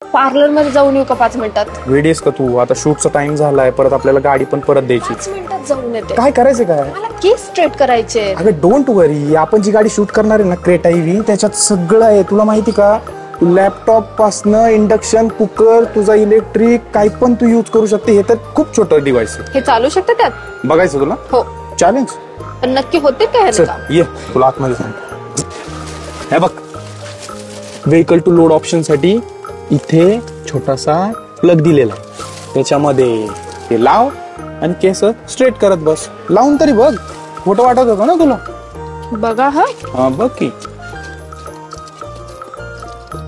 Parlour मध्ये जाऊन येऊ का 5 मिनिटात? वेडीस का तू? आता शूटचा टाइम झालाय, परत आपल्याला गाडी पण परत द्यायची. 5 मिनिटात जाऊन येते. काय करायचं काय? मला केस स्ट्रेट करायचे. अगं डोंट वरी, आपण जी गाडी शूट करणार आहे ना क्रेटा ईव्ही, त्याच्यात सगळं आहे. तुला माहिती का? लॅपटॉप पासनं इंडक्शन कुकर, तुझा इलेक्ट्रिक काय पण तू यूज करू शकते. हे तर खूप छोटं डिव्हाइस आहे. हे चालू शकतं त्यात? बघायचं तुला? हो. चॅलेंज? पण नक्की होते काय हे काम? ये तुला आतमध्ये सांग. हे बघ, व्हेकल टू लोड ऑप्शन साठी इथे छोटासा प्लग दिलेला आहे. त्याच्यामध्ये ते लाव आणि केस स्ट्रेट करत बस. लावून तरी बघ, फोटो वाटत होता ना तुला? बघा. हा बघ की.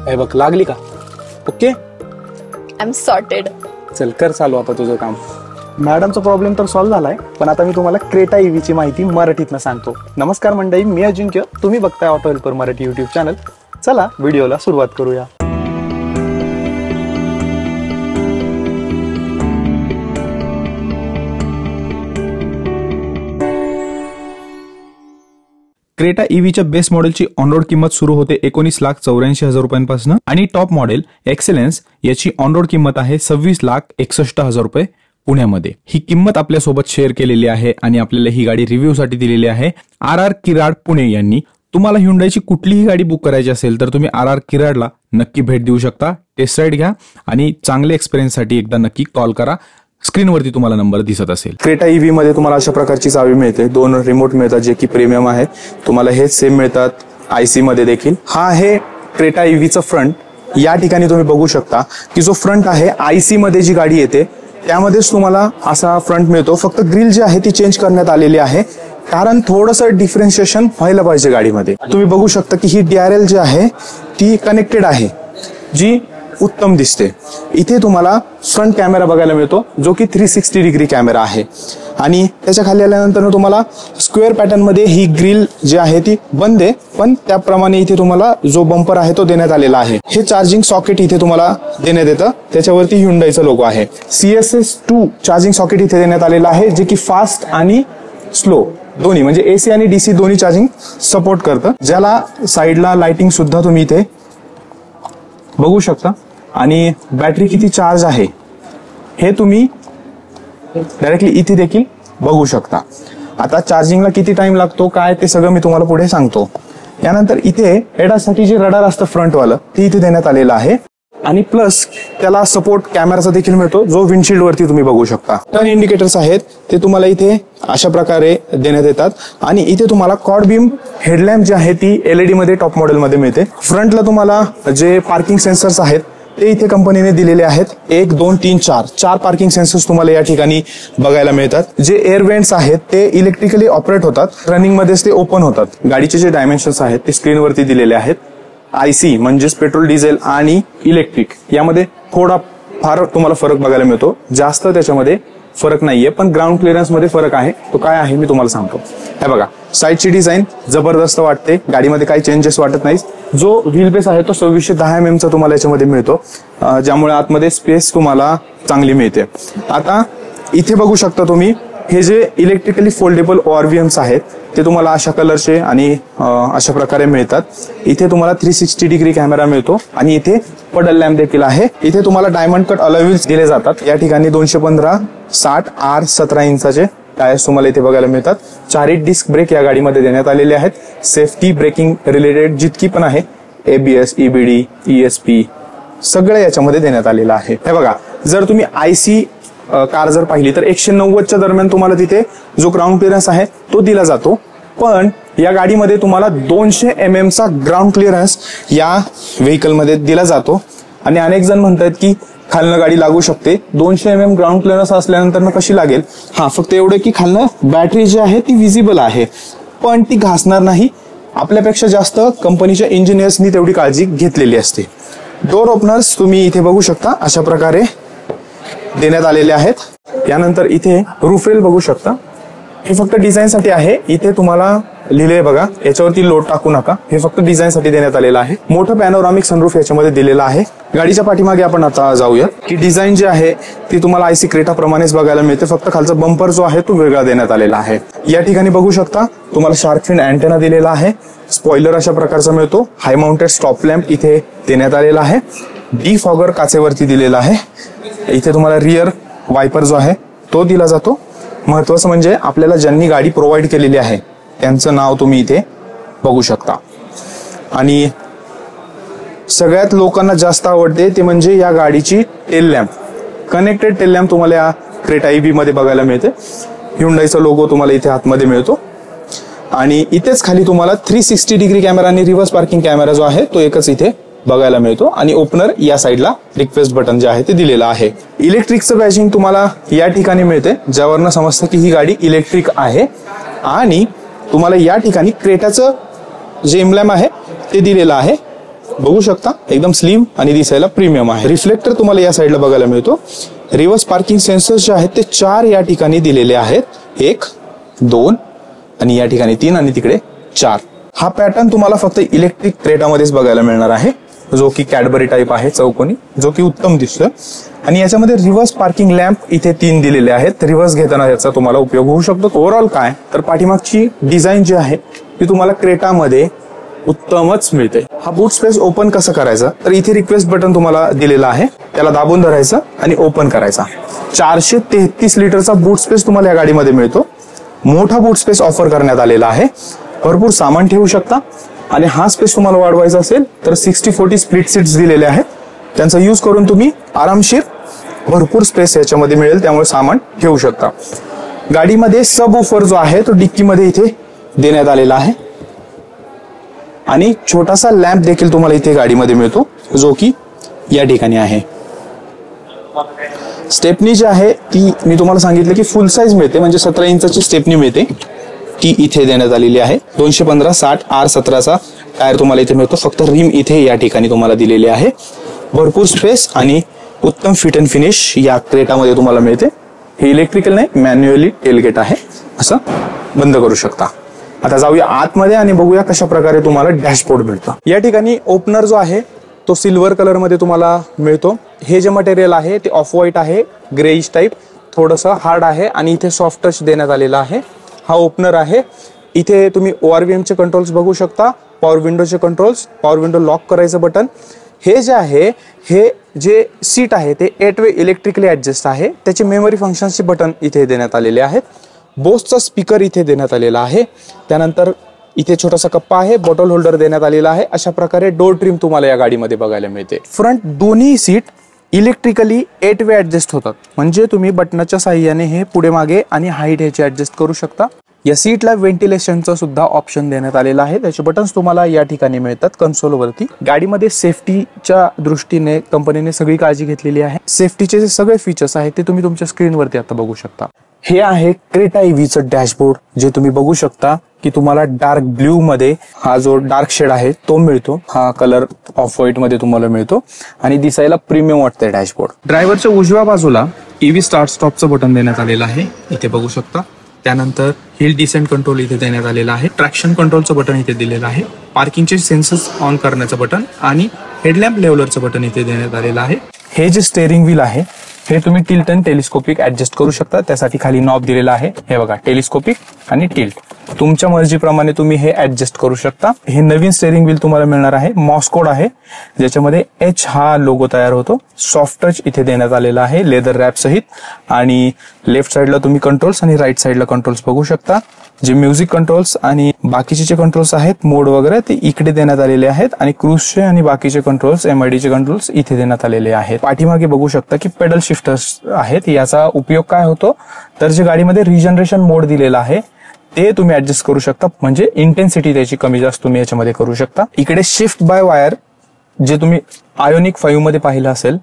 हे बघ, लागली का? Okay, I am sorted. चल कर चालू आता तुझं काम. मॅडमचा प्रॉब्लेम तर सॉल्व्ह झालाय, पण आता मी तुम्हाला क्रेटा ईव्हीची माहिती मराठीतनं सांगतो. नमस्कार मंडळी, मी अजिंक्य. तुम्ही बघताय auto helper Marathi YouTube channel. चला व्हिडिओला सुरुवात करूया. क्रेटा ईव्हीच्या बेस मॉडेलची ऑनरोड किंमत सुरू होते 19,84,000 रुपयांपासून आणि टॉप मॉडेल एक्सेलन्स याची ऑनरोड किंमत आहे 26,61,000 रुपये पुण्यामध्ये. ही किंमत आपल्यासोबत शेअर केलेली आहे आणि आपल्याला ही गाडी रिव्ह्यू साठी दिलेली आहे RR किराड पुणे यांनी. तुम्हाला ह्युंडाईची कुठलीही गाडी बुक करायची असेल तर तुम्ही RR किराडला नक्की भेट देऊ शकता. टेस्ट राईड घ्या आणि चांगल्या एक्सपिरियन्स साठी एकदा नक्की कॉल करा. स्क्रीनवरती तुम्हाला नंबर दिसत असेल. क्रेटा ईव्ही मध्ये तुम्हाला अशा प्रकारची चावी मिळते. 2 रिमोट मिळतात जे की प्रीमियम आहेत. तुम्हाला हे सेम मिळतात आयसी मध्ये देखील. हा आहे क्रेटा ईव्हीचा फ्रंट. या ठिकाणी तुम्ही बघू शकता की जो फ्रंट आहे आयसी मध्ये जी गाडी येते त्यामध्येच तुम्हाला असा फ्रंट मिळतो. फक्त ग्रिल जी आहे ती चेंज करण्यात आलेली आहे, कारण थोडंसं डिफरन्शिएशन व्हायला पाहिजे गाडीमध्ये. तुम्ही बघू शकता की ही DRL जी आहे ती कनेक्टेड आहे, जी उत्तम दिसते. इथे तुम्हाला फ्रंट कॅमेरा बघायला मिळतो जो की 360 डिग्री कॅमेरा आहे आणि त्याच्या खाली आल्यानंतर तुम्हाला स्क्वेअर पॅटर्न मध्ये ही ग्रिल जी आहे ती बंद आहे, पण त्याप्रमाणे इथे तुम्हाला जो बंपर आहे तो देण्यात आलेला आहे. हे चार्जिंग सॉकेट इथे तुम्हाला देण्यात येतं. त्याच्यावरती ह्युंडाईचा लोगो आहे. CSS2 चार्जिंग सॉकेट इथे देण्यात आलेलं आहे, जे की फास्ट आणि स्लो दोन्ही म्हणजे AC आणि DC दोन्ही चार्जिंग सपोर्ट करतं. ज्याला साईडला लाइटिंग सुद्धा तुम्ही इथे बघू शकता. आणि बॅटरी किती चार्ज आहे हे तुम्ही डायरेक्टली इथे देखील बघू शकता. आता चार्जिंगला किती टाइम लागतो काय ते सगळं मी तुम्हाला पुढे सांगतो. यानंतर इथे एडासाठी जे रडार असतं फ्रंटवालं ते इथे देण्यात आलेलं आहे आणि प्लस त्याला सपोर्ट कॅमेराचा देखील मिळतो जो विंडशील्ड वरती तुम्ही बघू शकता. टर्न इंडिकेटर्स आहेत ते तुम्हाला इथे अशा प्रकारे देण्यात येतात आणि इथे तुम्हाला कॉड बीम हेडलॅम्प जी आहे ती LED मध्ये टॉप मॉडेल मध्ये मिळते. फ्रंटला तुम्हाला जे पार्किंग सेन्सर्स आहेत ते इथे कंपनीने दिलेले आहेत. 1 2 3 4 पार्किंग सेन्सर्स तुम्हाला या ठिकाणी बघायला मिळतात. जे एअर वेंट्स आहेत ते इलेक्ट्रिकली ऑपरेट होतात, रनिंग मध्येच ते ओपन होतात. गाडीचे जे डायमेन्शन्स आहेत ते स्क्रीनवरती दिलेले आहेत. IC म्हणजेच पेट्रोल डिझेल आणि इलेक्ट्रिक यामध्ये थोडा फार तुम्हाला फरक बघायला मिळतो. जास्त त्याच्यामध्ये फरक नाहीये, पण ग्राउंड क्लिअरन्स मध्ये फरक आहे. तो काय आहे मी तुम्हाला सांगतो. हे बघा, साईडची डिझाईन जबरदस्त वाटते. गाडीमध्ये काही चेंजेस वाटत नाही. जो व्हील बेस आहे तो 2610 mm चा तुम्हाला याच्यामध्ये मिळतो, ज्यामुळे आतमध्ये स्पेस तुम्हाला चांगली मिळते. आता इथे बघू शकता तुम्ही हे जे इलेक्ट्रिकली फोल्डेबल ORVMs आहेत ते तुम्हाला अशा कलरचे आणि अशा प्रकारे मिळतात. इथे तुम्हाला 360 डिग्री कॅमेरा मिळतो आणि इथे पडल लॅम्प देखील आहे. इथे तुम्हाला डायमंड कट अलॉय व्हील्स दिले जातात. या ठिकाणी 215/60 R17 इंचाचे टायर्स तुम्हाला इथे बघायला मिळतात. 4 डिस्क ब्रेक या गाडीमध्ये देण्यात आलेले आहेत. सेफ्टी ब्रेकिंग रिलेटेड जितकी पण आहे ABS, EBD, ESP सगळं याच्यामध्ये देण्यात आलेलं आहे. हे बघा, जर तुम्ही IC कार जर पाहिली तर 190च्या दरम्यान तुम्हाला तिथे जो ग्राउंड क्लिअरन्स आहे तो दिला जातो, पण या गाडीमध्ये तुम्हाला 200 mm चा ग्राउंड क्लिअरन्स या व्हेकल मध्ये दिला जातो. आणि अनेक जण म्हणतात की खालनं गाडी लागू शकते. 200 mm ग्राउंड क्लिअरन्स असल्यानंतर कशी लागेल? हा, फक्त एवढं की खालनं बॅटरी जी आहे ती विजिबल आहे, पण ती घासणार नाही. आपल्यापेक्षा जास्त कंपनीच्या इंजिनियर्सनी तेवढी काळजी घेतलेली असते. डोर ओपनर्स तुम्ही इथे बघू शकता अशा प्रकारे देण्यात आलेले आहेत. यानंतर इथे रूफ रेल बघू शकता. हे फक्त डिझाईन साठी आहे. इथे तुम्हाला लिहिले बघा, याच्यावरती लोड टाकू नका. हे फक्त डिझाईन साठी देण्यात आलेलं आहे. मोठं पॅनोरामिक सनरूफ याच्यामध्ये दिलेलं आहे. गाडीच्या पाठीमागे आपण आता जाऊया की डिझाईन जी आहे ती तुम्हाला IC क्रेटा प्रमाणेच बघायला मिळते. फक्त खालचा बंपर जो आहे तो वेगळा देण्यात आलेला आहे. या ठिकाणी बघू शकता तुम्हाला शार्क फिन अँटेना दिलेला आहे. स्पॉइलर अशा प्रकारचा मिळतो. हाय माउंटेड स्टॉप लॅम्प इथे देण्यात आलेला आहे. डिफॉगर काचेवरती दिलेला आहे. इथे तुम्हाला रिअर वायपर जो आहे तो दिला जातो. महत्वाचं म्हणजे आपल्याला ज्यांनी गाडी प्रोव्हाइड केलेली आहे त्यांचं नाव तुम्ही इथे बघू शकता. आणि सगळ्यात लोकांना जास्त आवडते ते म्हणजे या गाडीची tail lamp. Connected tail lamp तुम्हाला या क्रेटा EV मध्ये बघायला मिळते. ह्युंडाईचा लोगो तुम्हाला इथे आतमध्ये मिळतो. आणि इथेच खाली तुम्हाला 360 डिग्री कॅमेरा आणि रिव्हर्स पार्किंग कॅमेरा जो आहे तो एकच इथे बघायला मिळतो. आणि ओपनर या साईडला रिक्वेस्ट बटन जे आहे ते दिलेलं आहे. इलेक्ट्रिकचं बॅजिंग तुम्हाला या ठिकाणी मिळते, ज्यावरनं समजतं की ही गाडी इलेक्ट्रिक आहे. आणि तुम्हाला या ठिकाणी क्रेटाचं जे एम्ब्लेम आहे ते दिलेलं आहे. बघू शकता एकदम स्लिम आणि दिसायला प्रीमियम आहे. रिफ्लेक्टर तुम्हाला या साईडला बघायला मिळतो. रिव्हर्स पार्किंग सेन्सर्स जे आहेत ते 4 या ठिकाणी दिलेले आहेत. 1, 2 आणि या ठिकाणी 3 आणि तिकडे 4. हा पॅटर्न तुम्हाला फक्त इलेक्ट्रिक क्रेटामध्येच बघायला मिळणार आहे, जो की कॅडबरी टाईप आहे, चौकोनी, जो की उत्तम दिसतोय. आणि याच्यामध्ये रिव्हर्स पार्किंग लॅम्प इथे 3 दिलेले आहेत. रिव्हर्स घेताना याचा तुम्हाला उपयोग होऊ शकतो. ओव्हरऑल काय तर पाठीमागची डिझाईन जी आहे ती तुम्हाला क्रेटामध्ये उत्तमच मिळते. हा बूट स्पेस ओपन कसं करायचं तर इथे रिक्वेस्ट बटन तुम्हाला दिलेलं आहे, त्याला दाबून धरायचं आणि ओपन करायचा. 433 लिटरचा बूट स्पेस तुम्हाला या गाडीमध्ये मिळतो. मोठा बूट स्पेस ऑफर करण्यात आलेला आहे. भरपूर सामान ठेवू शकता. आणि हा स्पेस तुम्हाला वाढवायचा असेल तर 60-40 स्प्लिट सीट्स दिलेले आहेत. त्यांचा यूज करून तुम्ही आरामशीर भरपूर स्पेस याच्यामध्ये मिळेल, त्यामुळे सामान ठेवू शकता. गाडीमध्ये सब वूफर जो आहे तो डिक्कीमध्ये इथे देण्यात आलेला आहे. आणि छोटासा लॅम्प देखील तुम्हाला इथे गाडीमध्ये मिळतो, जो की या ठिकाणी आहे. स्टेपनी जी आहे ती मी तुम्हाला सांगितलं की फुल साईज मिळते, म्हणजे 17 इंचाची स्टेपनी मिळते, ती इथे देण्यात आलेली आहे. 215/60 R17चा टायर तुम्हाला इथे मिळतो. फक्त रिम इथे या ठिकाणी तुम्हाला दिलेली आहे. भरपूर स्पेस आणि उत्तम फिट अँड फिनिश या क्रेटामध्ये तुम्हाला मिळते. हे इलेक्ट्रिकल नाही, मॅन्युअली टेलगेट आहे. असं बंद करू शकता. आता जाऊया आतमध्ये आणि बघूया कशा प्रकारे तुम्हाला डॅशबोर्ड मिळतं. या ठिकाणी ओपनर जो आहे तो सिल्वर कलर मध्ये तुम्हाला मिळतो. हे जे मटेरियल आहे ते ऑफ व्हाईट आहे, ग्रेइश टाईप, थोडंसं हार्ड आहे आणि इथे सॉफ्ट टच देण्यात आलेला आहे. हा ओपनर आहे. इथे तुम्ही ORVM चे कंट्रोल्स बघू शकता, पॉवर विंडोचे कंट्रोल्स, पॉवर विंडो लॉक करायचं बटन. हे जे आहे हे जे सीट आहे ते 8 वे इलेक्ट्रिकली ऍडजस्ट आहे. त्याचे मेमरी फंक्शनचे बटन इथे देण्यात आलेले आहेत. बोसचा स्पीकर इथे देण्यात आलेला आहे. त्यानंतर इथे छोटासा कप्पा आहे, बॉटल होल्डर देण्यात आलेला आहे. अशा प्रकारे डोर ट्रिम तुम्हाला या गाडीमध्ये बघायला मिळते. फ्रंट दोन्ही सीट इलेक्ट्रिकली 8 वे ऍडजस्ट होतात, म्हणजे तुम्ही बटनाच्या साहाय्याने हे पुढे मागे आणि हाईट ह्याची ऍडजस्ट करू शकता. या सीटला व्हेंटिलेशनचं सुद्धा ऑप्शन देण्यात आलेलं आहे. त्याचे बटन्स तुम्हाला या ठिकाणी मिळतात कन्सोलवरती. गाडीमध्ये सेफ्टीच्या दृष्टीने कंपनीने सगळी काळजी घेतलेली आहे. सेफ्टीचे जे सगळे फीचर्स आहेत ते तुम्ही तुमच्या स्क्रीनवरती आता बघू शकता. हे आहे क्रेटा EVचं डॅशबोर्ड, जे तुम्ही बघू शकता की तुम्हाला डार्क ब्ल्यू मध्ये हा जो डार्क शेड आहे तो मिळतो. हा कलर ऑफ व्हाईट मध्ये तुम्हाला मिळतो आणि दिसायला प्रीमियम वाटतंय डॅशबोर्ड. ड्रायव्हरच्या उजव्या बाजूला EV स्टार्ट स्टॉपचं बटन देण्यात आलेलं आहे, इथे बघू शकता. त्यानंतर हिल डिसेंट कंट्रोल इथे देण्यात आलेला आहे. ट्रॅक्शन कंट्रोलचं बटन इथे दिलेलं आहे. पार्किंगचे सेन्सर्स ऑन करण्याचं बटन आणि हेडलॅम्प लेव्हलरचं बटन इथे देण्यात आलेलं आहे. हे जे स्टेअरिंग व्हील आहे हे तुम्ही टिल्ट आणि टेलिस्कोपिक ऍडजस्ट करू शकता. त्यासाठी खाली नॉब दिलेला आहे, हे बघा, टेलिस्कोपिक आणि टिल्ट. तुमच्या मर्जीप्रमाणे तुम्ही हे ऍडजस्ट करू शकता. हे नवीन स्टेअरिंग व्हील तुम्हाला मिळणार आहे. मॉस्कोड आहे, ज्याच्यामध्ये H हा लोगो तयार होतो. सॉफ्ट टच इथे देण्यात आलेला आहे लेदर रॅप सहित. आणि लेफ्ट साईडला तुम्ही कंट्रोल्स आणि राईट साईडला कंट्रोल्स बघू शकता. जे म्युझिक कंट्रोल्स आणि बाकीचे जे कंट्रोल्स आहेत, मोड वगैरे, ते इकडे देण्यात आलेले आहेत. आणि क्रूजचे आणि बाकीचे कंट्रोल्स, MIDचे कंट्रोल्स इथे देण्यात आलेले आहेत. पाठीमागे बघू शकता की पेडल शिफ्टर्स आहेत. याचा उपयोग काय होतो तर जे गाडीमध्ये रिजनरेशन मोड दिलेला आहे ते तुम्ही ऍडजस्ट करू शकता, म्हणजे इंटेन्सिटी त्याची कमी जास्त तुम्ही याच्यामध्ये करू शकता. इकडे शिफ्ट बाय वायर, जे तुम्ही आयोनिक 5 मध्ये पाहिलं असेल,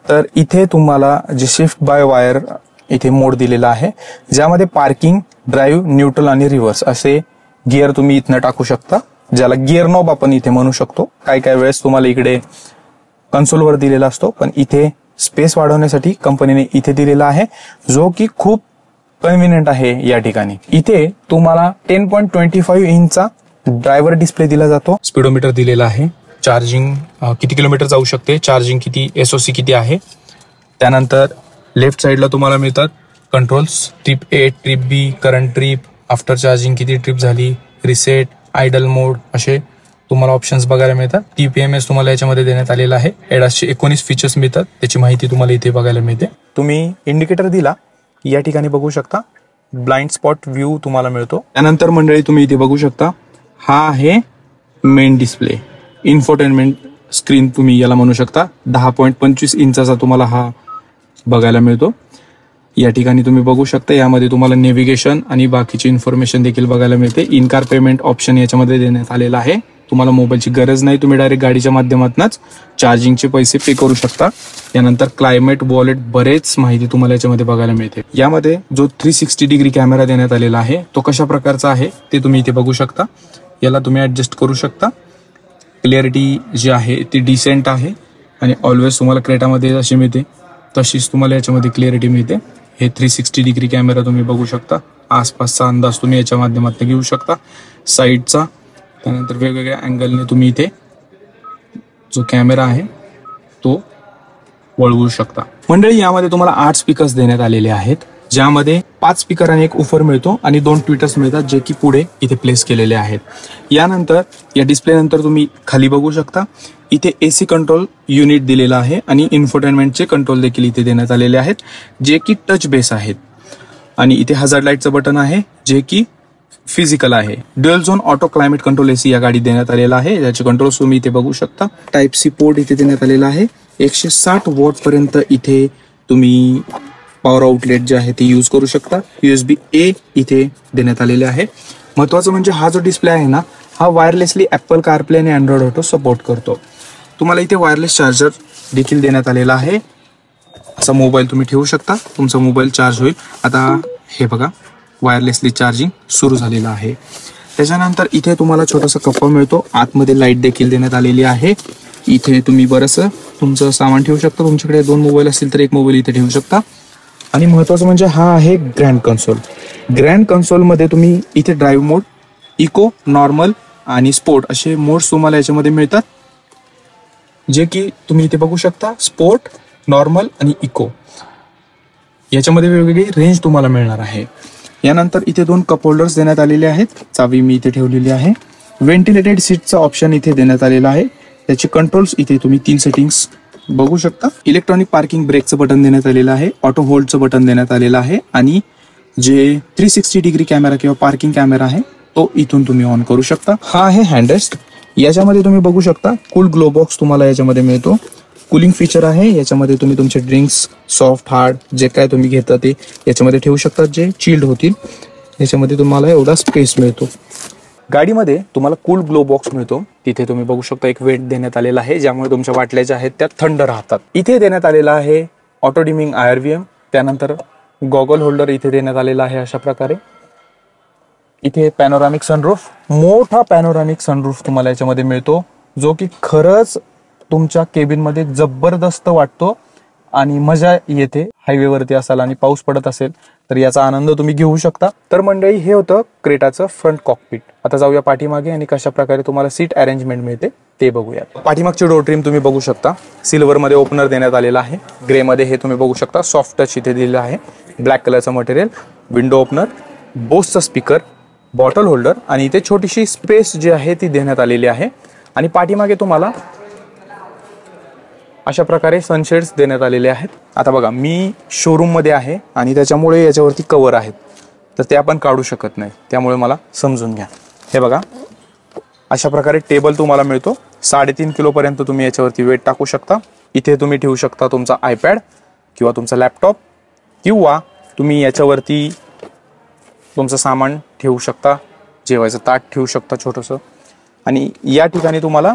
तर इथे तुम्हाला जे शिफ्ट बाय वायर इथे मोड दिलेला आहे, ज्यामध्ये पार्किंग, ड्राईव्ह, न्यूट्रल आणि रिव्हर्स असे गिअर तुम्ही इथनं टाकू शकता, ज्याला गिअर नॉब आपण इथे म्हणू शकतो. काय काय वेळेस तुम्हाला इकडे कन्सोलवर दिलेला असतो, पण इथे स्पेस वाढवण्यासाठी कंपनीने इथे दिलेला आहे, जो की खूप कन्व्हिनियंट आहे या ठिकाणी. इथे तुम्हाला 10.25 इंचचा ड्रायव्हर डिस्प्ले दिला जातो. स्पीडोमीटर दिलेला आहे, चार्जिंग किती किलोमीटर जाऊ शकते, चार्जिंग किती, SOC किती आहे. त्यानंतर लेफ्ट साईडला तुम्हाला मिळतात controls, trip A, trip B, current trip, after charging किती ट्रिप झाली, रिसेट, आयडल मोड, असे तुम्हाला ऑप्शन्स बघायला मिळतात. TPMS तुम्हाला याच्यामध्ये देण्यात आलेला आहे. एडासचे 19 फीचर्स मिळतात, त्याची माहिती तुम्हाला इथे बघायला मिळते. तुम्ही इंडिकेटर दिला या ठिकाणी बघू शकता ब्लाइंड स्पॉट व्ह्यू तुम्हाला मिळतो. त्यानंतर मंडळी तुम्ही इथे बघू शकता हा आहे मेन डिस्प्ले, इन्फोटेनमेंट स्क्रीन तुम्ही याला म्हणू शकता. 10.25 इंचाचा तुम्हाला हा बघायला मिळतो. या ठिकाणी तुम्ही बघू शकता यामध्ये तुम्हाला नेव्हिगेशन आणि बाकीची इन्फॉर्मेशन देखील बघायला मिळते. इन कार पेमेंट ऑप्शन याच्यामध्ये देण्यात आलेला आहे. तुम्हाला मोबाईलची गरज नाही, तुम्ही डायरेक्ट गाडीच्या माध्यमातूनच चार्जिंगचे पैसे पे करू शकता. यानंतर क्लायमेट वॉलेट बरेच माहिती तुम्हाला याच्यामध्ये बघायला मिळते. यामध्ये जो 360 डिग्री कॅमेरा देण्यात आलेला आहे तो कशा प्रकारचा आहे ते तुम्ही इथे बघू शकता. याला तुम्ही ऍडजस्ट करू शकता. क्लिअरिटी जी आहे ती डिसेंट आहे आणि ऑलवेज तुम्हाला क्रेटामध्ये जशी मिळते तशीच तुम्हाला याच्यामध्ये क्लिअरिटी मिळते. हे 360 डिग्री कॅमेरा तुम्ही बघू शकता. आसपासचा अंदाज तुम्ही याच्या माध्यमातून घेऊ शकता, साईडचा. त्यानंतर वेगवेगळ्या अँगलने तुम्ही इथे जो कॅमेरा आहे तो वळवू शकता. मंडळी यामध्ये तुम्हाला 8 स्पीकर्स देण्यात आलेले आहेत, ज्यामध्ये 5 स्पीकर आणि 1 उफर मिळतो आणि 2 ट्विटर्स मिळतात जे की पुढे इथे प्लेस केलेले आहेत. यानंतर या डिस्प्ले नंतर तुम्ही खाली बघू शकता इथे AC कंट्रोल युनिट दिलेला आहे आणि इन्फोटेनमेंटचे कंट्रोल देखील इथे देण्यात आलेले आहेत जे की टच बेस आहेत. आणि इथे हजार्ड लाईटचं बटन आहे जे की फिजिकल आहे. Dual zone auto climate control AC या गाडीत देण्यात आलेला आहे, ज्याचे कंट्रोल्स तुम्ही इथे बघू शकता. टाईप-C पोर्ट इथे देण्यात आलेला आहे. 160 वॉट पर्यंत इथे तुम्ही पॉवर आउटलेट जे आहे ते यूज करू शकता. USB-A इथे देण्यात आलेले आहे. महत्वाचं म्हणजे हा जो डिस्प्ले आहे ना हा वायरलेसली ऍपल कारप्ले आणि अँड्रॉइड ऑटो सपोर्ट करतो. तुम्हाला इथे वायरलेस चार्जर देखील देण्यात आलेला आहे. असा मोबाईल तुम्ही ठेवू शकता, तुमचा मोबाईल चार्ज होईल. आता हे बघा वायरलेसली चार्जिंग सुरू झालेलं आहे. त्याच्यानंतर इथे तुम्हाला छोटासा कप्पा मिळतो, आतमध्ये लाईट देखील देण्यात आलेली आहे. इथे तुम्ही बरंचसं तुमचं सामान ठेवू शकता. तुमच्याकडे 2 मोबाईल असतील तर 1 मोबाईल इथे ठेवू शकता. आणि महत्वाचं म्हणजे हा आहे ग्रँड कन्सोल. ग्रँड कन्सोलमध्ये तुम्ही इथे ड्राईव्ह मोड, इको, नॉर्मल आणि स्पोर्ट असे मोड्स तुम्हाला याच्यामध्ये मिळतात, जे की तुम्ही इथे बघू शकता. स्पोर्ट, नॉर्मल आणि इको याच्यामध्ये वेगवेगळी रेंज तुम्हाला मिळणार आहे. यानंतर इथे 2 कप होल्डर्स देण्यात आलेले आहेत. चावी मी इथे ठेवलेली आहे. व्हेंटिलेटेड सीटचा ऑप्शन इथे देण्यात आलेला आहे. त्याचे कंट्रोल्स इथे तुम्ही 3 सेटिंग्स बघू शकता. इलेक्ट्रॉनिक पार्किंग ब्रेकचं बटन देण्यात आलेलं आहे. ऑटो होल्डचं बटन देण्यात आलेलं आहे आणि जे 360 डिग्री कॅमेरा किंवा पार्किंग कॅमेरा आहे तो इथून तुम्ही ऑन करू शकता. हा आहे हँडरेस्ट. याच्यामध्ये तुम्ही बघू शकता कूल ग्लो बॉक्स तुम्हाला याच्यामध्ये मिळतो. कूलिंग फीचर आहे. याच्यामध्ये तुम्ही तुमचे ड्रिंक्स, सॉफ्ट, हार्ड जे काय तुम्ही घेता ते याच्यामध्ये ठेवू शकता, जे चिल्ड होतील. याच्यामध्ये तुम्हाला एवढा स्पेस मिळतो. गाडीमध्ये तुम्हाला कूल ग्लो बॉक्स मिळतो. तिथे तुम्ही बघू शकता एक वेट देण्यात आलेला आहे, ज्यामुळे तुमच्या बाटल्या ज्या आहेत त्या थंड राहतात. इथे देण्यात आलेला आहे ऑटो डिमिंग IRVM. त्यानंतर गॉगल होल्डर इथे देण्यात आलेला आहे अशा प्रकारे. इथे पॅनोरामिक सनरूफ, मोठा पॅनोरामिक सनरूफ तुम्हाला याच्यामध्ये मिळतो, जो की खरंच तुमच्या केबिनमध्ये जबरदस्त वाटतो आणि मजा येते. हायवेवरती असाल आणि पाऊस पडत असेल तर याचा आनंद तुम्ही घेऊ शकता. तर मंडळी हे होतं क्रेटाचं फ्रंट कॉकपिट. आता जाऊया पाठीमागे आणि कशा प्रकारे तुम्हाला सीट अरेंजमेंट मिळते ते बघूयात. पाठीमागची डोर ट्रिम तुम्ही बघू शकता. सिल्वरमध्ये ओपनर देण्यात आलेला आहे. ग्रेमध्ये हे तुम्ही बघू शकता सॉफ्ट टच इथे दिलेलं आहे. ब्लॅक कलरचं मटेरियल, विंडो ओपनर, बोसचा स्पीकर, बॉटल होल्डर आणि इथे छोटीशी स्पेस जी आहे ती देण्यात आलेली आहे. आणि पाठीमागे तुम्हाला अशा प्रकारे सनशेड्स देण्यात आलेले आहेत. आता बघा मी शोरूम मध्ये आहे आणि त्याच्यामुळे याच्यावरती कव्हर आहेत, तर ते आपण काढू शकत नाही, त्यामुळे मला समजून घ्या. हे बघा अशा प्रकारे टेबल तुम्हाला मिळतो. 3.5 किलो पर्यंत तुम्ही याच्यावरती वेट टाकू शकता. इथे तुम्ही ठेवू शकता तुमचा आयपॅड किंवा तुमचा लॅपटॉप, किंवा तुम्ही याच्यावरती तुमचं सामान ठेवू शकता, जेवायचं ताट ठेवू शकता छोटंसं. आणि या ठिकाणी तुम्हाला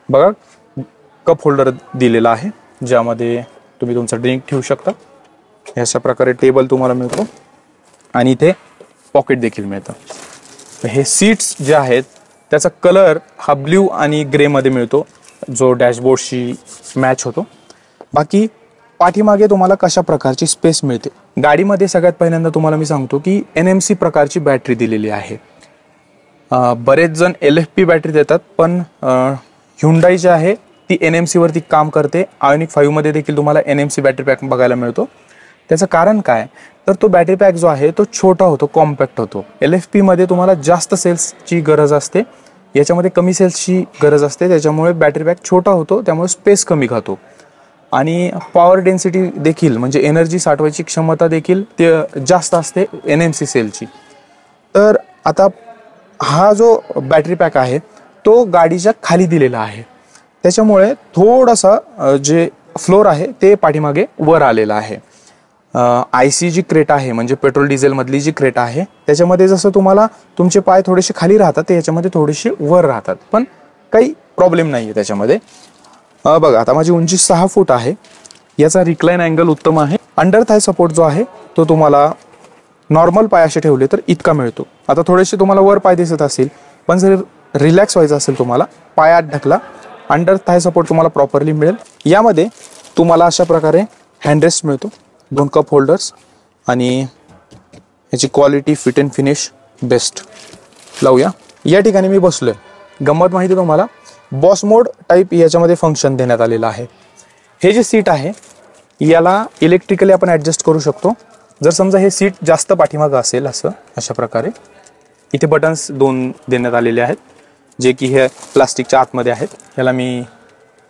बघा कप होल्डर दिलेला आहे, ज्यामध्ये तुम्ही तुमचा ड्रिंक ठेवू शकता. अशा प्रकारे टेबल तुम्हाला मिळतो आणि इथे पॉकेट देखील मिळतं. हे सीट्स जे आहेत त्याचा कलर हा ब्ल्यू आणि ग्रेमध्ये मिळतो, जो डॅशबोर्डशी मॅच होतो. बाकी पाठीमागे तुम्हाला कशा प्रकारची स्पेस मिळते. गाडीमध्ये सगळ्यात पहिल्यांदा तुम्हाला मी सांगतो की NMC प्रकारची बॅटरी दिलेली आहे. बरेच जण LFP बॅटरी देतात, पण ह्युंडाई जी आहे ती NMC वरती काम करते. आयोनिक 5 मध्ये देखील तुम्हाला NMC बॅटरी पॅक बघायला मिळतो. त्याचं कारण काय, तर तो बॅटरी पॅक जो आहे तो छोटा होतो, कॉम्पॅक्ट होतो. LFP मध्ये तुम्हाला जास्त सेल्सची गरज असते, याच्यामध्ये कमी सेल्सची गरज असते, त्याच्यामुळे बॅटरी पॅक छोटा होतो, त्यामुळे स्पेस कमी खातो आणि पॉवर डेन्सिटी देखील म्हणजे एनर्जी साठवायची क्षमता देखील ते जास्त असते NMC सेलची. तर आता हा जो बॅटरी पॅक आहे तो गाडीच्या खाली दिलेला आहे, त्याच्यामुळे थोडासा जे फ्लोर आहे ते पाठीमागे वर आलेला आहे. IC जी क्रेटा आहे म्हणजे पेट्रोल डिझेल मधली जी क्रेटा आहे त्याच्यामध्ये जसं तुम्हाला तुमचे पाय थोडेसे खाली राहतात ते याच्यामध्ये थोडेसे वर राहतात, पण काही प्रॉब्लेम नाही आहे त्याच्यामध्ये. बघा आता माझी उंची 6 फूट आहे, याचा रिक्लाइन अँगल उत्तम आहे. अंडर थाय सपोर्ट जो आहे तो तुम्हाला नॉर्मल पाय असे ठेवले तर इतका मिळतो. आता थोडेसे तुम्हाला वर पाय दिसत असतील, पण जर रिलॅक्स व्हायचं असेल तुम्हाला पायात ढकला, अंडर थाय सपोर्ट तुम्हाला प्रॉपरली मिळेल. यामध्ये तुम्हाला अशा प्रकारे हँडरेस्ट मिळतो, 2 कप होल्डर्स आणि याची quality fit and finish best. लावूया. या ठिकाणी मी बसलोय. गंमत माहिती तुम्हाला, बॉस मोड टाईप याच्यामध्ये फंक्शन देण्यात आलेलं आहे. हे जे सीट आहे याला इलेक्ट्रिकली आपण ॲडजस्ट करू शकतो. जर समजा हे सीट जास्त पाठीमागं असेल अशा प्रकारे इथे बटन्स 2 देण्यात आलेले आहेत जे की हे प्लास्टिकच्या आतमध्ये आहेत. याला मी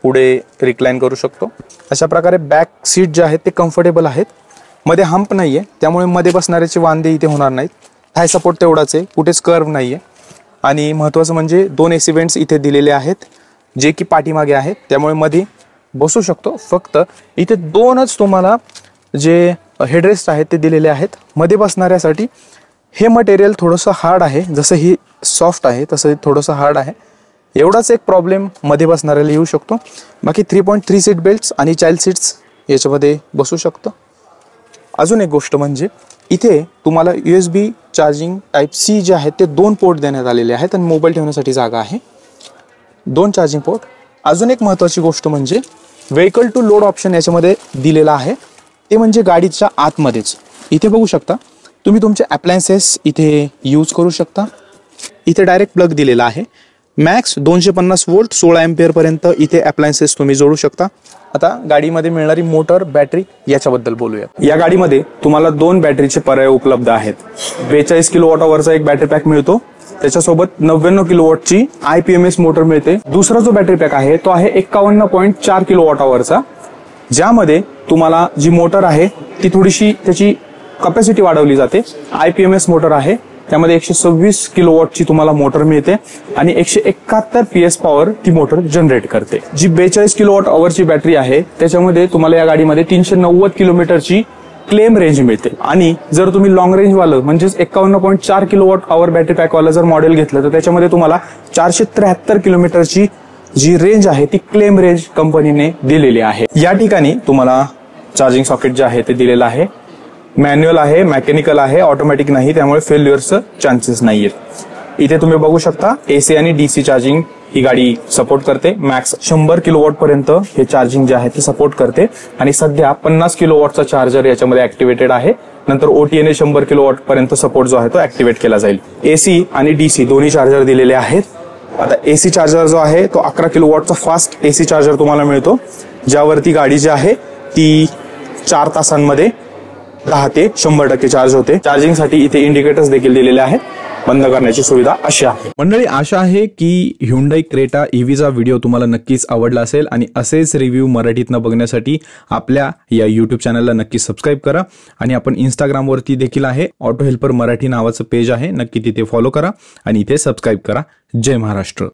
पुढे रिक्लाइन करू शकतो. अशा प्रकारे बॅक सीट जे आहेत ते कम्फर्टेबल आहेत, मध्ये हंप नाही आहे त्यामुळे मध्ये बसणाऱ्याचे वांदे इथे होणार नाहीत. थाय सपोर्ट तेवढाच आहे, कुठेच कर्व नाही आहे. आणि महत्त्वाचं म्हणजे 2 AC वेंट्स इथे दिलेले आहेत जे की पाठीमागे आहेत, त्यामुळे मध्ये बसू शकतो. फक्त इथे 2च तुम्हाला जे हेडरेस्ट आहेत ते दिलेले आहेत मध्ये बसणाऱ्यासाठी. हे मटेरियल थोडंसं हार्ड आहे, जसं ही सॉफ्ट आहे तसं थोडंसं हार्ड आहे. एवढाच एक प्रॉब्लेम मध्ये बसणाऱ्याला येऊ शकतो. बाकी 3.3 सीट बेल्ट्स आणि चाइल्ड सीट्स याच्यामध्ये बसू शकतं. अजून एक गोष्ट म्हणजे इथे तुम्हाला USB चार्जिंग टाईप-C जे आहेत ते 2 पोर्ट देण्यात आलेले आहेत आणि मोबाईल ठेवण्यासाठी जागा आहे, 2 चार्जिंग पोर्ट. अजून एक महत्त्वाची गोष्ट म्हणजे व्हेकल टू लोड ऑप्शन याच्यामध्ये दिलेला आहे, ते म्हणजे गाडीच्या आतमध्येच. इथे बघू शकता तुम्ही तुमचे अप्लायन्सेस इथे यूज करू शकता. इथे डायरेक्ट प्लग दिलेला आहे. मॅक्स 250 वोल्ट 16 एम्पियर पर्यंत इथे अप्लायन्सेस तुम्ही जोडू शकता. आता गाडीमध्ये मिळणारी मोटर बॅटरी याच्याबद्दल बोलूया. या गाडीमध्ये तुम्हाला 2 बॅटरीचे पर्याय उपलब्ध आहेत. 42 किलोवॉट अवरचा एक बॅटरी पॅक मिळतो, त्याच्यासोबत 99 किलोवॉटची IPMS मोटर मिळते. दुसरा जो बॅटरी पॅक आहे तो आहे 51.4 किलोवॉट अवरचा, ज्यामध्ये तुम्हाला जी मोटर आहे ती थोडीशी त्याची कॅपॅसिटी वाढवली जाते. IPMS मोटर आहे, त्यामध्ये 126 किलोवॉटची तुम्हाला मोटर मिळते आणि 171 PS पॉवर ती मोटर जनरेट करते. जी 42 किलोवॉट अवरची बॅटरी आहे त्याच्यामध्ये तुम्हाला या गाडीमध्ये 390 किलोमीटरची क्लेम रेंज मिळते. आणि जर तुम्ही लॉंग रेंज वालं म्हणजेच 51.4 किलोवॉट अवर बॅटरी पॅक वाला जर मॉडेल घेतलं तर त्याच्यामध्ये तुम्हाला 473 किलोमीटरची जी रेंज आहे ती क्लेम रेंज कंपनीने दिलेली आहे. या ठिकाणी तुम्हाला चार्जिंग सॉकेट जे आहे ते दिलेलं आहे. मॅन्युअल आहे, मेकॅनिकल आहे, ऑटोमॅटिक नाही, त्यामुळे फेल्युअरचं चान्सेस नाहीयेत. इथे तुम्ही बघू शकता AC आणि DC चार्जिंग ही गाडी सपोर्ट करते. मॅक्स 100 किलोवॉट पर्यंत हे चार्जिंग जे आहे ते सपोर्ट करते आणि सध्या 50 किलोवॉटचा चार्जर याच्यामध्ये ऍक्टिव्हेटेड आहे. नंतर OTA ने 100 किलोवॉट पर्यंत सपोर्ट जो आहे तो ऍक्टिव्हेट केला जाईल. AC आणि DC दोन्ही चार्जर दिलेले आहेत. आता AC चार्जर जो आहे तो 11 किलोवॉटचा फास्ट AC चार्जर तुम्हाला मिळतो, ज्यावरती गाडी जी आहे ती 4 तासांमध्ये 10 ते 100% चार्ज होते. चार्जिंगसाठी इथे इंडिकेटर्स देखील दिलेले आहेत. बंद करण्याची सुविधा अशी आहे. मंडळी, आशा आहे की ह्युंडाई क्रेटा EVचा व्हिडिओ तुम्हाला नक्कीच आवडला असेल आणि असेच रिव्ह्यू मराठीतनं बघण्यासाठी आपल्या या युट्यूब चॅनलला नक्की सबस्क्राईब करा. आणि आपण इंस्टाग्रामवरती देखील आहे, ऑटो हेल्पर मराठी नावाचं पेज आहे, नक्की तिथे फॉलो करा आणि इथे सबस्क्राईब करा. जय महाराष्ट्र.